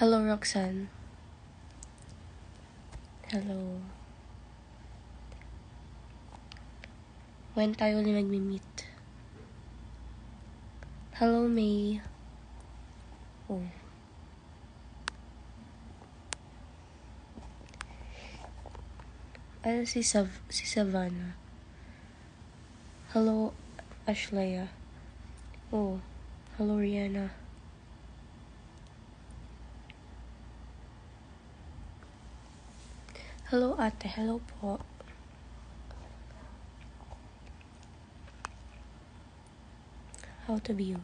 Hello, Roxanne. Hello. When tayo ulit magmi-meet? Hello, May. Oh. Ano si Savannah? Hello, Ashlaya. Oh. Hello, Rihanna. Hello, ate. Hello po. How to be you?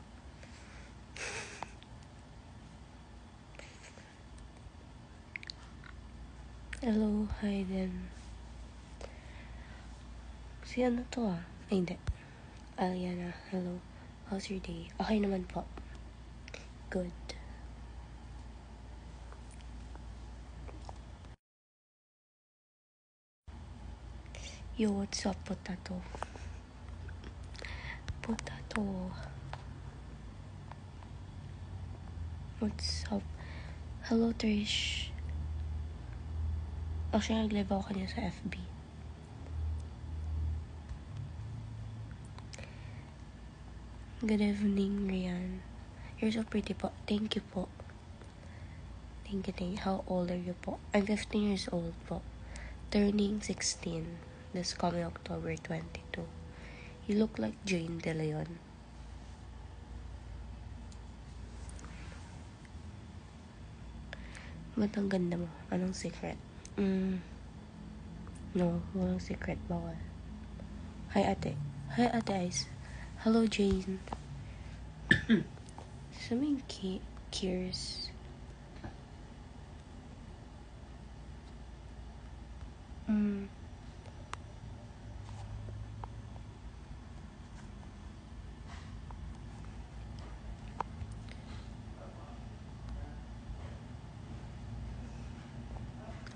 Hello, Hayden. Si ano to ah? Ay, hindi. Aliana, hello. How's your day? Okay naman po. Good. Yo, what's up, potato? Potato. What's up? Hello, Trish. Actually, nag-live ako kanina sa FB. Good evening, Rian. You're so pretty po. Thank you po. Thank you. How old are you po? I'm 15 years old po. Turning 16 this coming October 22. You look like Jane De Leon. Ba't ang ganda mo? Anong secret? No, walang secret. Bawal. Hi, ate. Hi, ate Ice. Hello, Jane. Sabihin Kiers.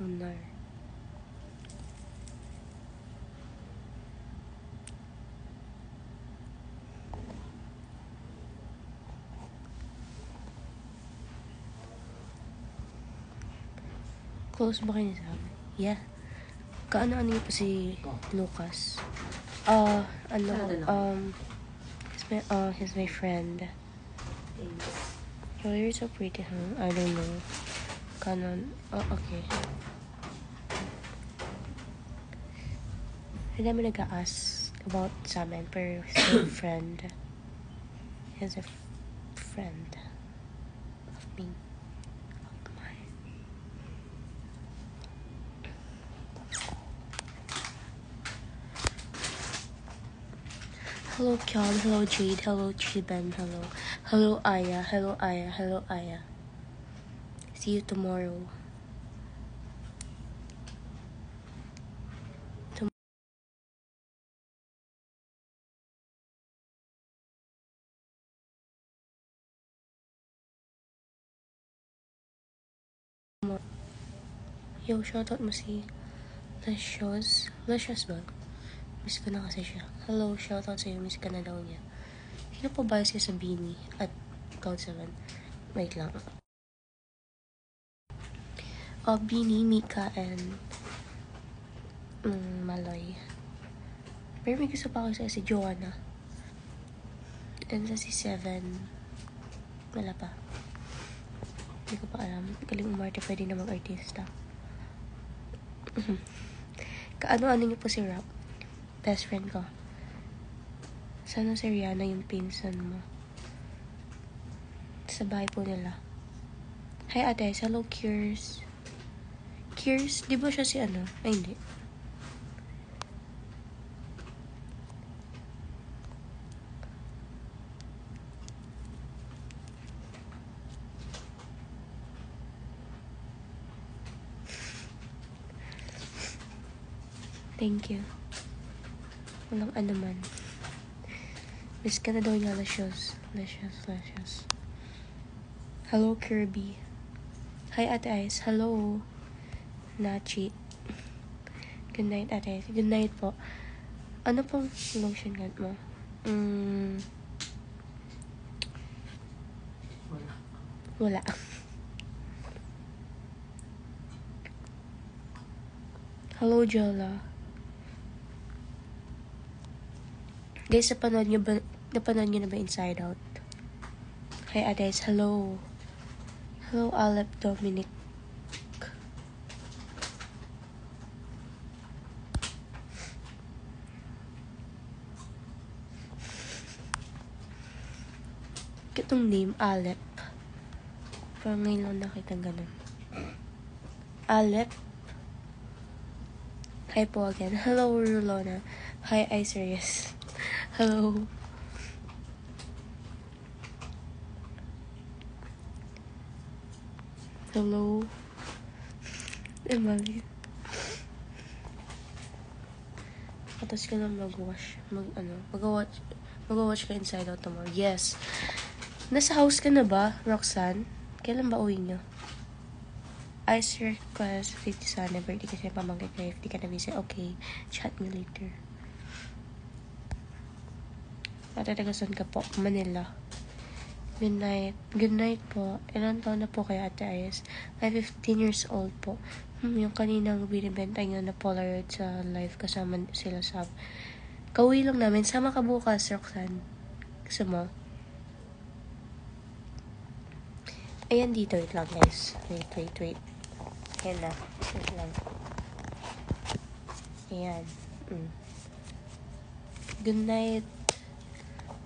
Oh, no. Close ba kayo sa amin? Yeah. Kaano-ano niyo pa si Lucas? He's my friend. Yo, you're so pretty, huh? I don't know. Kanon. Oh, okay. Hindi namin nag-a-ask about sa amin, pero he's a friend. He's a friend of me. Of mine. Hello, Kyon. Hello, Jade. Hello, Chiben. Hello. Hello, Aya. Hello, Aya. Hello, Aya. See you tomorrow. Yo, shoutout mo si Lecious. Lecious ba? Miss ko na kasi siya. Hello, shoutout sa'yo. Miss ka na daw niya. Sino po ba siya sa Beanie at Cloud 7? Wait lang. Beanie, Mika, and Maloy. Pero may gusto pa ako sa'yo si Joanna. And sa si Seven. Wala pa. Hindi ko pa alam. Galing umarte, pwede na mag-artista. Kaano-ano niyo po si Rap? Best friend ko. Sana si Rihanna yung pinsan mo. Sa bahay po nila. Hi, ate. Hello, Kiers. Kiers, di ba siya si ano? Ay, hindi. Thank you. Walang ano man. Miss ka na daw niya, Lecious. Hello, Kirby. Hi, Ate Ice. Hello, Nachi. Good night, Ate Ice. Good night po. Ano pong lotion gan mo? Wala. Hello, Jola. Guys, napanood nyo na ba Inside Out? Hi, Ades. Hello. Hello, Alep Dominic. Itong name, Alep. Parang ngayon lang nakita ganun. Alep. Hi po again. Hello, Rulona. Hi, Iserius. Hello. Hello. I love you. Tapos ka na mag-watch ka Inside Out tomorrow. Yes. Nasa house ka na ba, Roxanne? Kailan ba uwi nyo? Ice request 50 sana birthday kasi pamangkin ko if di ka na busy. Okay, chat me later. Matatagasan ka po, Manila. Good night. Good night po. Ilan taon na po kayo, Ate Ayes? I'm 15 years old po. Yung kaninang binibenta nyo na Polaroid sa live kasama sila sa kauwi lang namin. Sama ka bukas, Roxanne. Gusto mo? Ayan dito. Wait lang, guys. Wait. Ayan na. Wait lang. Ayan. Good night.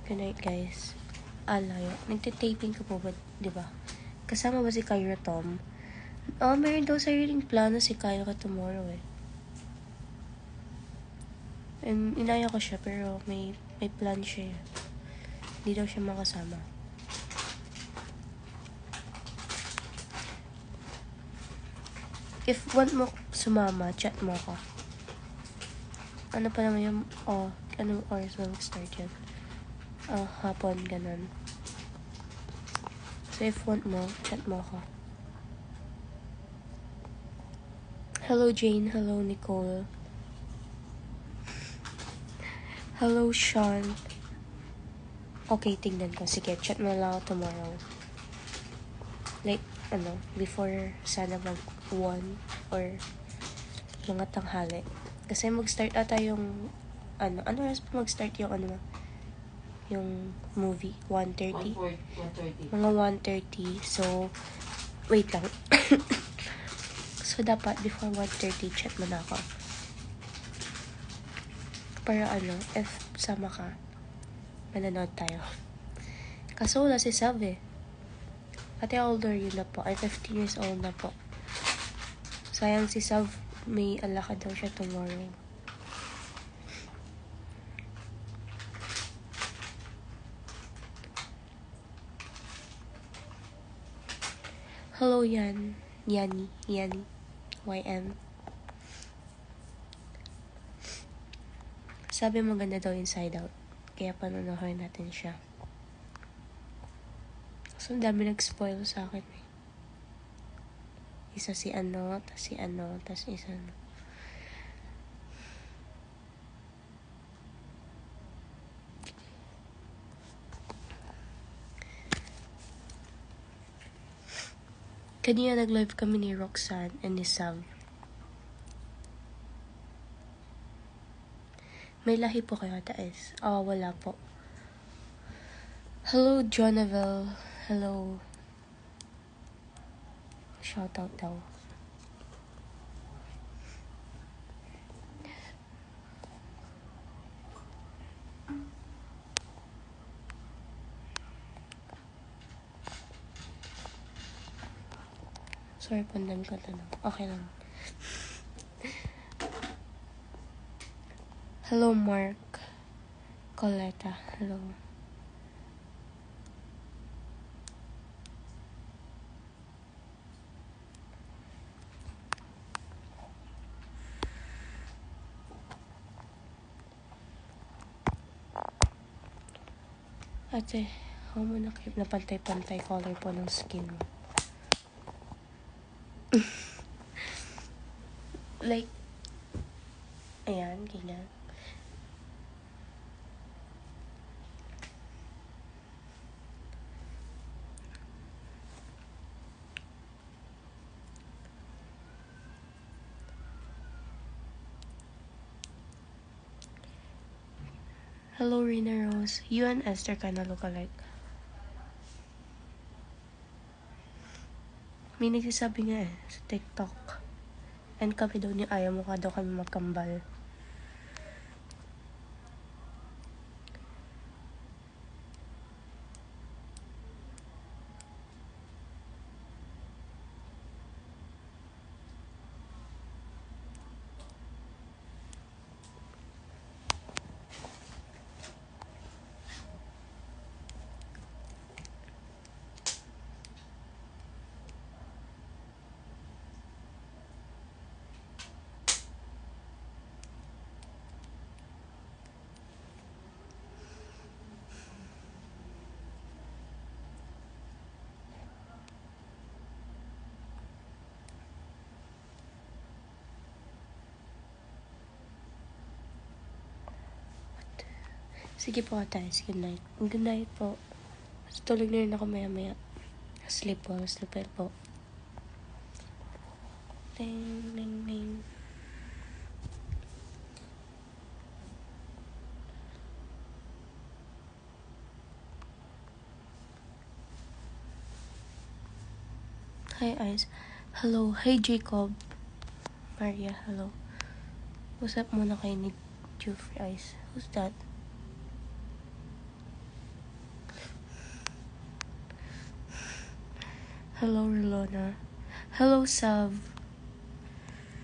Good night, guys. Alayo. Nagtitaping ka po ba? Diba? Kasama ba si Kyra Tom? Meron daw sariling plano si Kyra tomorrow eh. And inaya ko siya pero may plan siya. Hindi daw siya makasama. If want mo sumama, chat mo ako. Ano pa naman yung, anong oras na mag-start yun? Hapon, ganun. So if want mo, chat mo ako. Hello, Jane. Hello, Nicole. Hello, Sean. Okay, tingnan ko. Sige, chat mo lang ako tomorrow. Like, before sana mag-1 or mga tanghali. Kasi mag-start ata yung, ano oras pa mag-start yung movie? 1:30? 1:30. Mga 1:30. So, wait lang. So, dapat before 1:30, chat mo na ako. Para if sama ka, mananood tayo. Kaso wala si Sav eh. Ate, older yun na po. I'm 15 years old na po. Sayang si Sav, may alakad daw siya tomorrow. Hello, Yani. YM. Sabi maganda daw Inside Out. Kaya panonood natin siya. So, ang dami nag-spoil sa akin eh. Isa si tas isa Kanina nag-live kami ni Roxanne and ni Sav. May lahi po kayo, Taes? Wala po. Hello, Jonavel. Hello. Shoutout daw. Sorry, pandam ka tanong. Okay lang. Hello, Mark. Coletta. Hello. Ate, how mo na pantay-pantay color po ng skin mo? Like, ayan, ganyan. Hello, Rina Rose. You and Esther kinda look alike. May nagsasabi nga sa TikTok. And kami daw ni Aya, mukha daw kami magkambal. Sige po ate, good night. Good night po. Tulog na rin ako maya-maya. Sleep well po. Ding, ding, ding. Hi, Ice. Hello. Hey, Jacob. Maria, hello. What's up muna kayo ni Jeffrey Ice? Who's that? Hello, Rolona. Hello, Sav.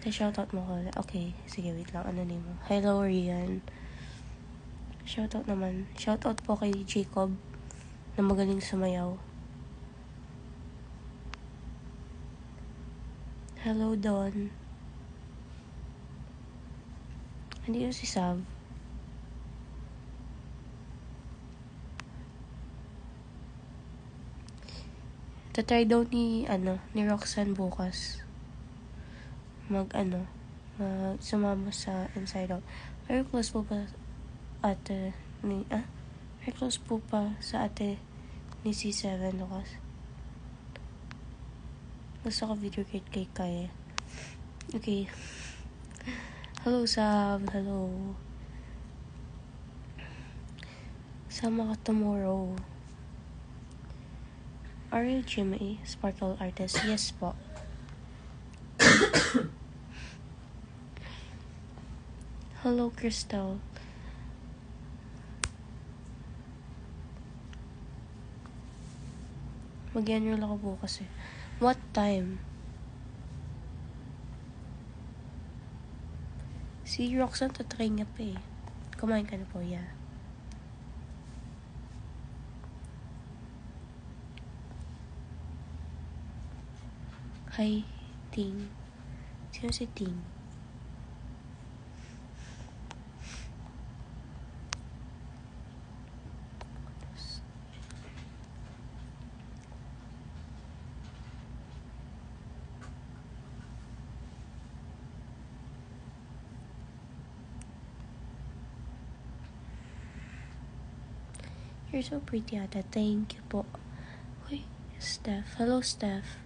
Shoutout mo ko. Okay, sige, wait lang. Ano name mo? Hello, Rian. Shoutout naman. Shoutout po kay Jacob na magaling sumayaw. Hello, Don. Hindi yun si Sav. Tatry daw ni Roxanne bukas. Sumama sa Inside Out. Very close po pa ate ni, very close po pa sa ate ni C7 Lucas. Gusto ko video kay Kaya. Okay. Hello, Sav. Hello. Sama ka tomorrow. Are you Jimmy? Sparkle artist? Yes po. Hello, Crystal. Mag-enroll ako bukas eh. What time? Si Roxanne tatry niya pa eh. Kumain ka na po, yeah. Hi, Ting. Sino si Ting? You're so pretty, ata. Thank you po. Uy, Steph. Hello, Steph.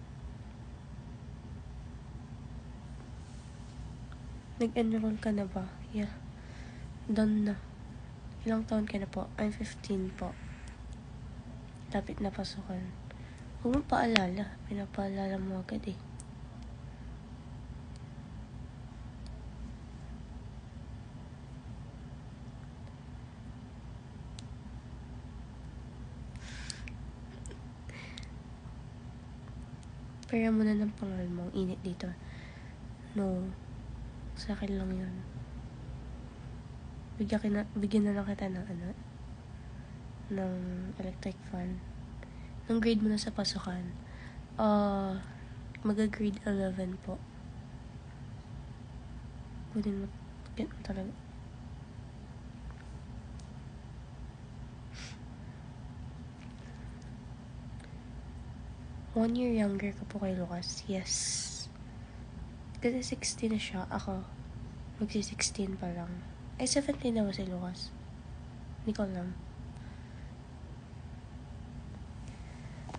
Nag-enroll ka na ba? Yeah. Done na. Ilang taon ka na po? I'm 15 po. Lapit na pasukan. Huwag mo paalala. Pinapaalala mo agad eh. Pera mo na ng pangalan mo. Init dito. No. Sa akin lang yun. Bigyan na lang kita ng ng electric fan. Nung grade mo na sa pasukan. Mag-grade 11 po. Pwede mo talaga. One year younger ka po kay Lucas. Yes. Kasi 16 na siya. Ako, magsi-16 pa lang. Ay, 17 na ba si Lucas? Hindi ko alam.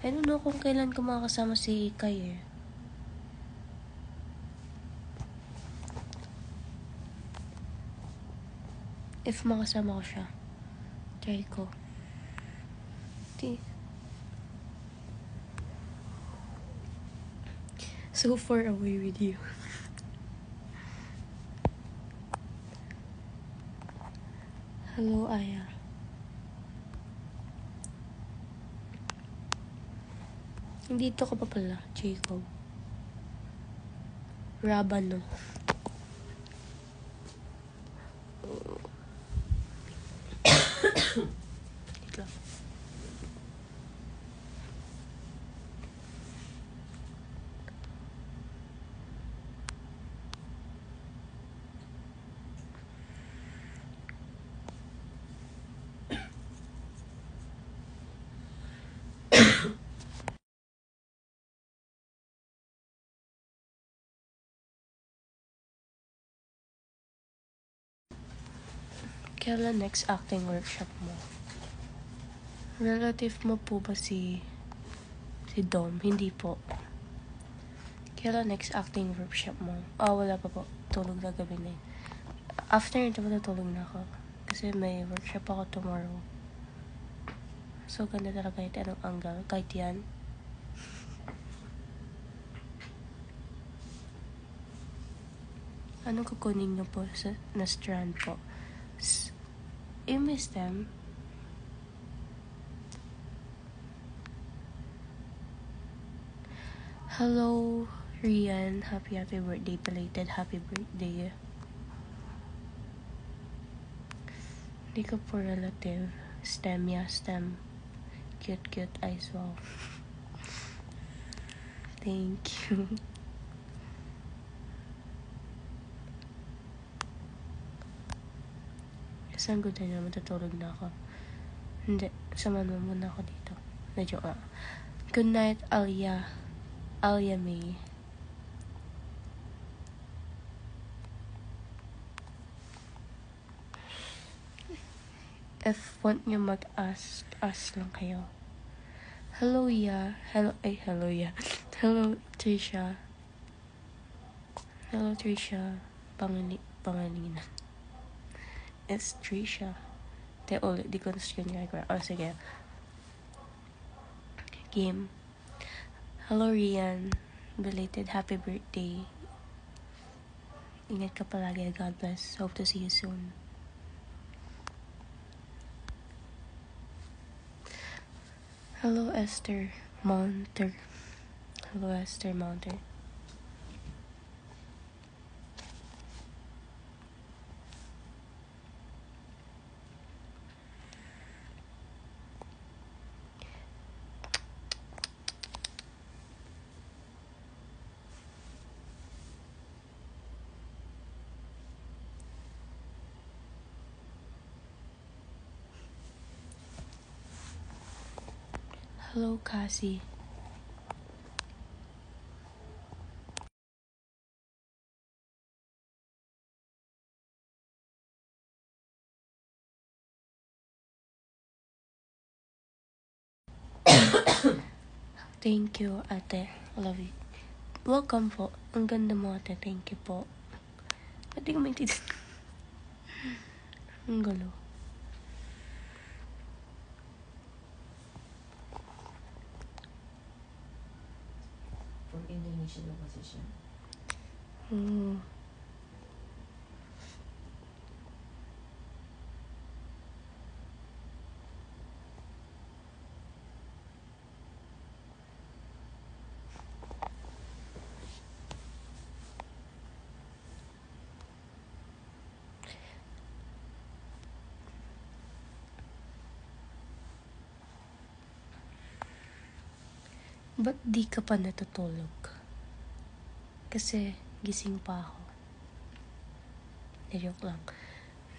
I don't know kung kailan ko makakasama si Kai eh. If makasama ko siya. Try ko. So far away with you. Hello, Aya. Dito ka pa pala, Jacob. Rabano. Dito. Kailan next acting workshop mo? Relative mo po ba si Dom? Hindi po. Kailan next acting workshop mo? Wala pa po. Tulog na gabi na yun. After nito, matutulog na ako. Kasi may workshop ako tomorrow. So, ganda talaga kahit anong angle. Kahit yan. Anong kukunin niyo po na strand po? You miss them? Hello, Rian. Happy birthday. Belated happy birthday. Hindi ko po relative. STEM, yeah, STEM. Cute eyes, wow. Thank you. Saan good na matutulog na ako? Hindi, samahan mo muna ako dito. Na-joke nga. Good night, Alia May. If want nyo mag-ask, ask lang kayo. Hello, ya. Hello, ya. Hello, Trisha. Hello, Trisha. Pangalinan. It's Trisha. Di ko na-screen record. Sige. Game. Hello, Rian. Belated happy birthday. Ingat ka palagi. God bless. Hope to see you soon. Hello, Esther Mounter. Hello, Esther Mounter. Hello, Cassie. Thank you, ate. Love you. Welcome po. Ang ganda mo, ate. Thank you po. Hindi ko maintindihan. Ang gulo. From Indonesia daw kasi siya. Ba't di ka pa natutulog? Kasi gising pa ako. Joke lang.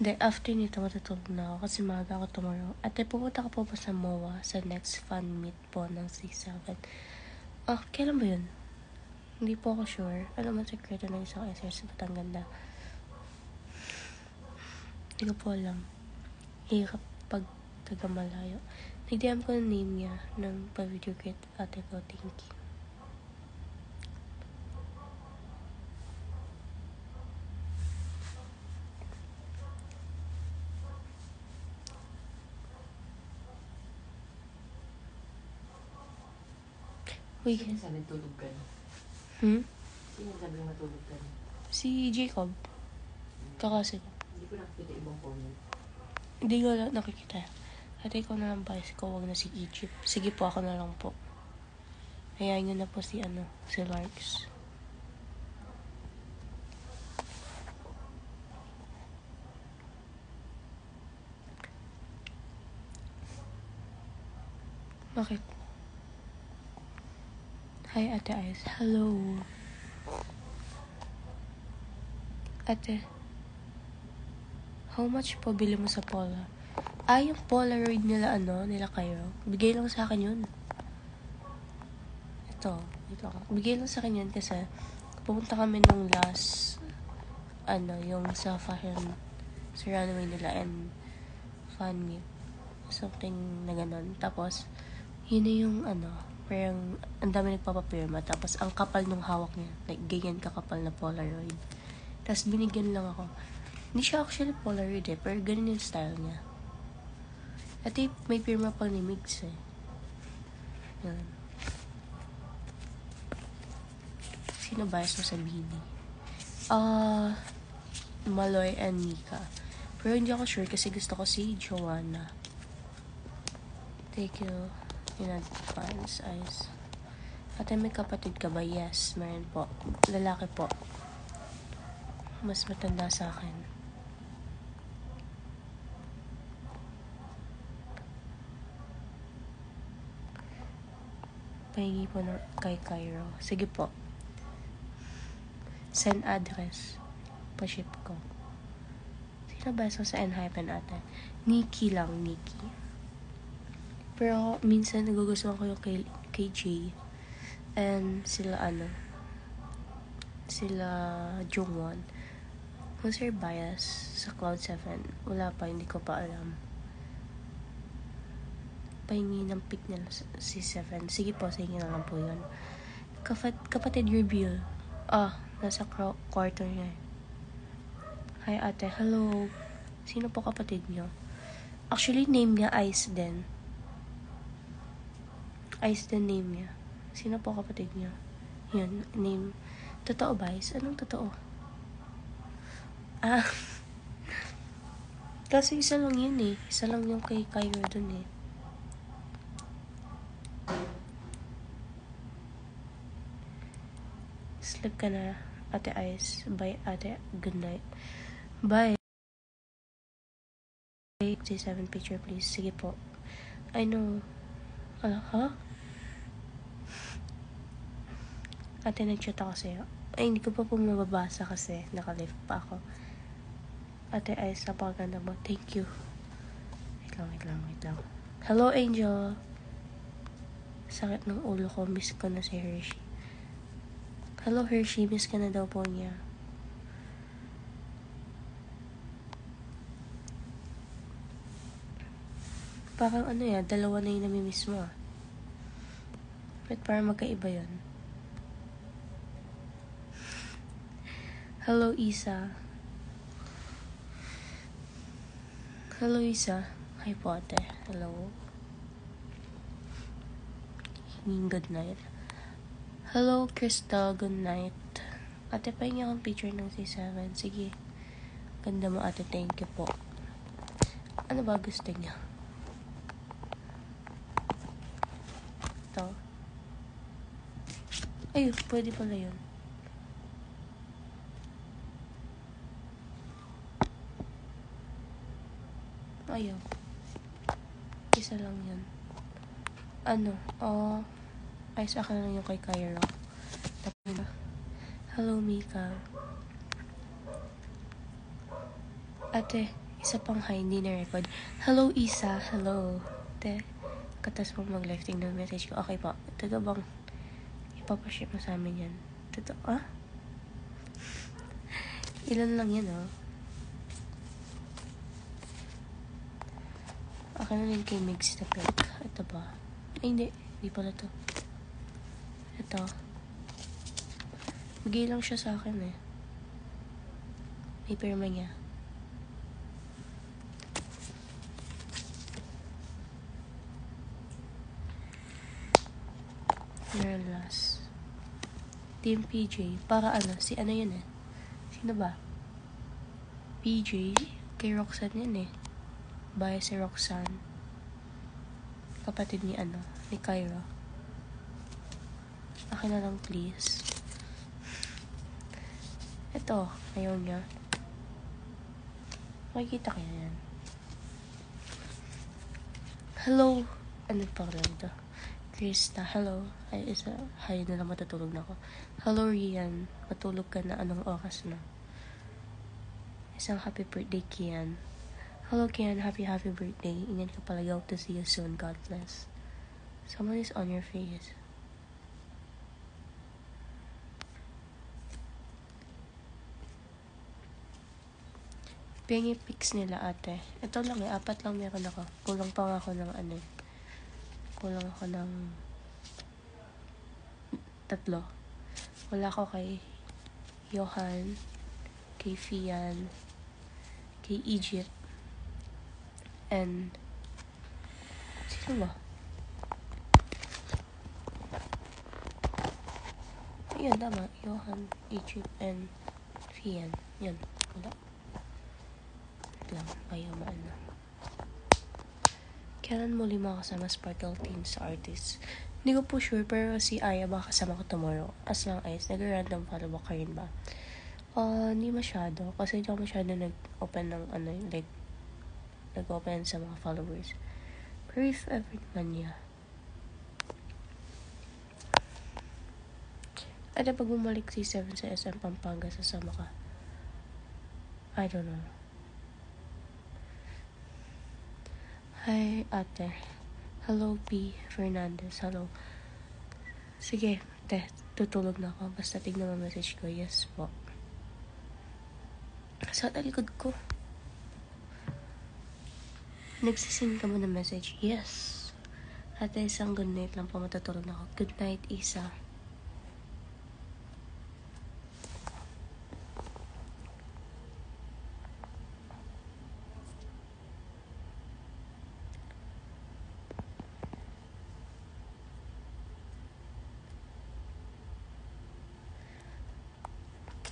Then after nito matutulog na ako kasi maaga ako tomorrow. At pupunta ka po pa sa MOA sa next fan meet po ng C7. Kailan ba yun? Hindi po ako sure. Alam mo, sekreto ng isang SR sa Batangganda. Hindi ko po alam. Hirap pag taga malayo. Nag-DM ko yung name niya ng pa-video kit ate ko. Thank you. Uy. Sino sabi tulog ka na? Sino sabi matulog ka na? Si Jacob. Kakasi ko. Hindi ko nakikita ibang comment. Hindi ko nakikita. Ate ko na lang ba? Ko wag na si Egypt. Sige po, ako na lang po. Hayaan nyo na po si Larks. Bakit? Hi, Ate Ice. Hello. Ate. How much po bili mo sa Pola? Yung Polaroid nila, nila Cairo. Bigay lang sa akin yun. Ito. Bigay lang sa akin yun kasi pumunta kami nung last, yung sa fashion, sa runway nila and fan meet. Something na ganun. Tapos, yun na yung parang ang dami nagpapapirma. Tapos ang kapal nung hawak niya, like ganyan kakapal na Polaroid. Tapos binigyan lang ako. Hindi siya actually Polaroid pero ganun yung style niya. At may pirma pa ni Migs Yan. Sino bias mo sa Bini? Maloy and Mika. Pero hindi ako sure kasi gusto ko si Joanna. Thank you. In advance, Ice. Ate, may kapatid ka ba? Yes, meron po. Lalaki po. Mas matanda sa akin. Pahingi po kay Cairo. Sige po. Send address. Pa-ship ko. Sino ba sa N-hypen ate? Nikki lang, Nikki. Pero minsan nagugustuhan ko yung kay Jay. And sila Jungwon. Kung sir bias sa Cloud7, wala pa, hindi ko pa alam. Pahingi ng pick nila si 7. Sige po, sa inyo na lang po yun. Kapatid reveal. Nasa kwarto niya. Hi ate, hello. Sino po kapatid niyo? Actually, name niya Ice din. Ice the name niya. Sino po kapatid niya? Yun, name. Totoo ba, Ice? Anong totoo? Kasi isa lang yun Isa lang yung kay Cairo dun Sleep ka na, Ate Ice. Bye, Ate. Good night. Bye. 67 picture, please. Sige po. I know. Ate, nag-chat ako sa'yo. Ay, hindi ko pa po mababasa kasi naka-live pa ako. Ate Ice, napakaganda mo. Thank you. Wait lang. Hello, Angel. Sakit ng ulo ko. Miss ko na si Hershey. Hello, Hershey. Miss ka na daw po niya. Parang dalawa na yung namimiss mo But parang magkaiba yun. Hello, Isa. Hello, Isa. Hi po, ate. Hello. Good night. Hello, Crystal. Good night. Ate, pahingi akong picture ng C7. Sige. Ganda mo, ate. Thank you po. Ano ba gusto niya? Ito. Ay, pwede pala yun. Ayaw. Isa lang yun. Ay, sa akin lang yung kay Cairo. Hello, Mika. Ate, isa pang hi, hindi na-record. Hello, Isa. Hello. Ate, katas mo mag-live tingnan message ko. Okay po. Totoo bang ipapaship mo sa amin yan? Totoo, Ilan lang yan, Akin na rin kay Migs na pick. Ito ba? Ay, hindi. Hindi pala to. Ito. Bigay lang siya sa akin May pirma niya. Mirlas. Team PJ. Para ano? Si ano yun eh? Sino ba? PJ? Kay Roxanne yun eh. Baya si Roxanne. Kapatid ni ano? Ni Kyra. Akin na lang please. Ito. Ayaw niya. Makikita kaya yan. Hello. Ano pa rin ito? Krista. Hello. Ay, hi na lang, matutulog na ako. Hello, Rian. Matulog ka na. Anong oras na? Isang happy birthday, Kian. Hello, Kian. Happy birthday. Ingat ka palagi. Hope to see you soon. God bless. Someone is on your face. Pingi pics nila, ate. Ito lang eh. 4 lang meron ako. Kulang pa nga ako ng ano eh. Kulang ako ng 3. Wala ako kay Johan, kay Fian, kay Egypt, and sino ba? Ayan, tama. Johan, Egypt, and Fian. Yan. Wala. Wait lang. Ayaw maano. Kailan muli makasama Sparkle Team sa artist? Hindi ko po sure, pero si Aya baka kasama ko tomorrow. As long as, nag-random follow ka rin ba? Hindi masyado. Kasi hindi ako masyado nag-open ng ano, like, nag-open sa mga followers. Pero if ever naman niya. Ano pag bumalik si 7 sa SM Pampanga, sasama ka? I don't know. Hi, ate. Hello, P. Fernandez. Hello. Sige, tutulog na ako. Basta tignan mo message ko. Yes po. Sa likod ko. Nagsisin ka mo ng message? Yes. Ate, isang good night lang po. Matutulog na ako. Good night, Isa.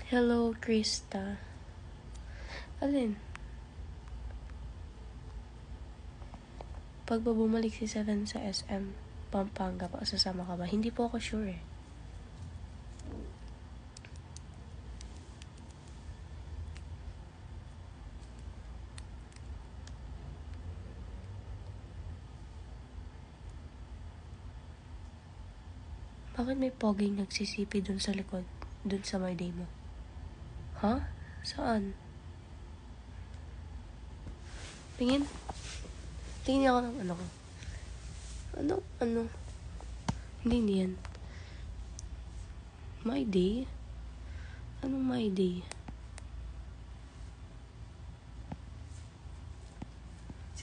Hello, Krista. Alin? Pag bumalik si 7 sa SM Pampanga, sasama ka ba? Hindi po ako sure eh. Bakit may poging nagsisipi dun sa likod? Dun sa my day mo? Ha? Saan? Tingin? Tingin ako ng ano ko. Ano? Hindi yan. My day? Anong my day?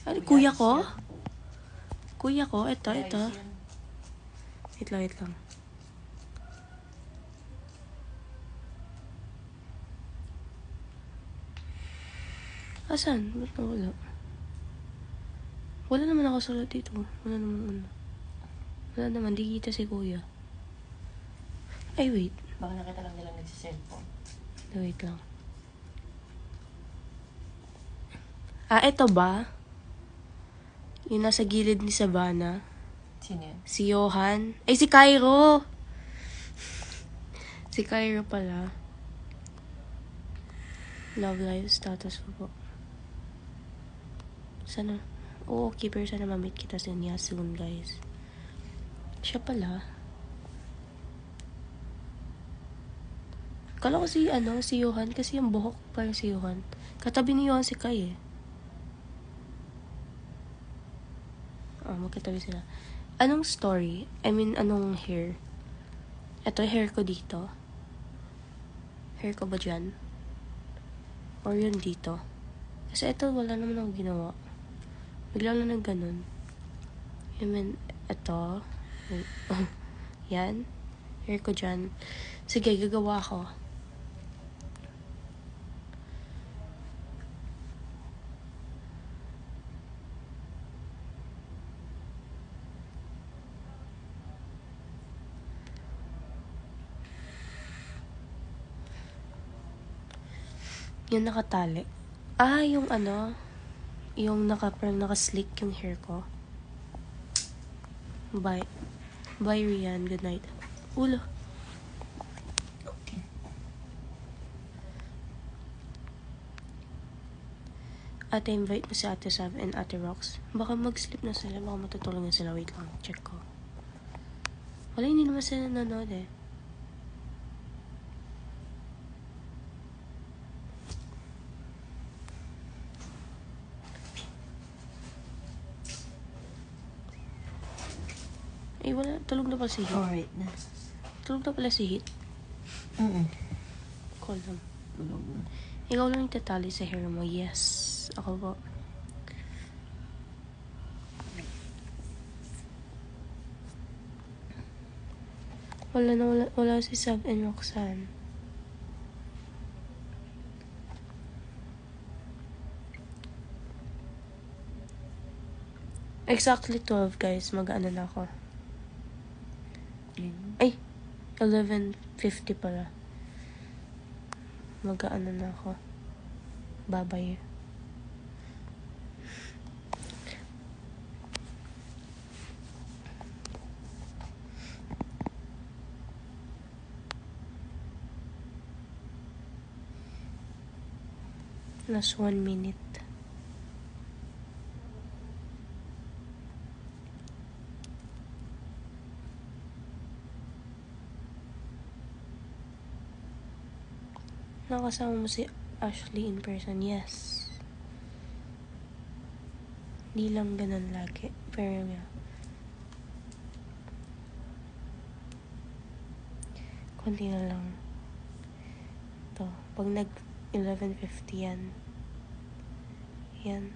Ay, kuya ko? Kuya ko? Ito. Wait lang. Asan? Ba't nawala? Wala naman ako sulat dito. Wala naman. Di kita si kuya. Ay, wait. Baka nakita lang nilang nagsiselfone. Wait lang. Ito ba? Yung nasa gilid ni Savannah. Sino yan? Si Johan. Ay, si Cairo! Si Cairo pala. Love life status ko po. Sana. Oo, okay, pero sana ma-meet kita niya soon, guys. Siya pala. Kala ko si Johan, kasi yung buhok parang si Johan. Katabi ni Johan si Kai eh. Magkatabi sila. Anong story? I mean, anong hair? Ito, hair ko dito. Hair ko ba dyan? Or yun dito? Kasi ito, wala naman ako ginawa. Bigla lang na ganun. I mean, ito. Yan. Hair ko dyan. Sige, gagawa ko. Yung nakatali. Yung ano, yung parang nakaslick yung hair ko. Bye. Bye, Rian. Good night. Ulo. Okay. Ate, invite mo si Ate Sav and Ate Rox. Baka mag-sleep na sila. Baka matutulog na sila. Wait lang. Check ko. Wala, hindi naman sila nanonood eh. Eh, wala. Tulog na pala si Hit. Alright na. Tulog na pala si Hit. Call them. Tulog na. Ikaw lang yung tatali sa hair mo. Yes. Ako po. Wala si Sav and Roxanne. Exactly 12, guys. Mag-ano na ako. Yun. Ay! 11:50 pala. Mag-ano na ako. Babay. Last 1 minute. Nakasama mo si Ashley in person? Yes. Di lang ganun lagi. Pero nga. Konti na lang. Ito. Pag 11:50 yan. Yan.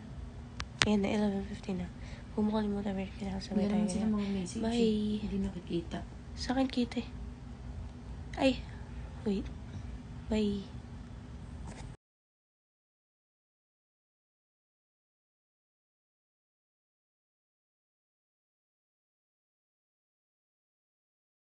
Ayan na, 11:50 na. Huwag mo kalimutan, pero kinakasabay Hindi tayo. naman sila mga message. Bye. Hindi nakikita. Sa akin kita eh. Ay. Wait. Bye.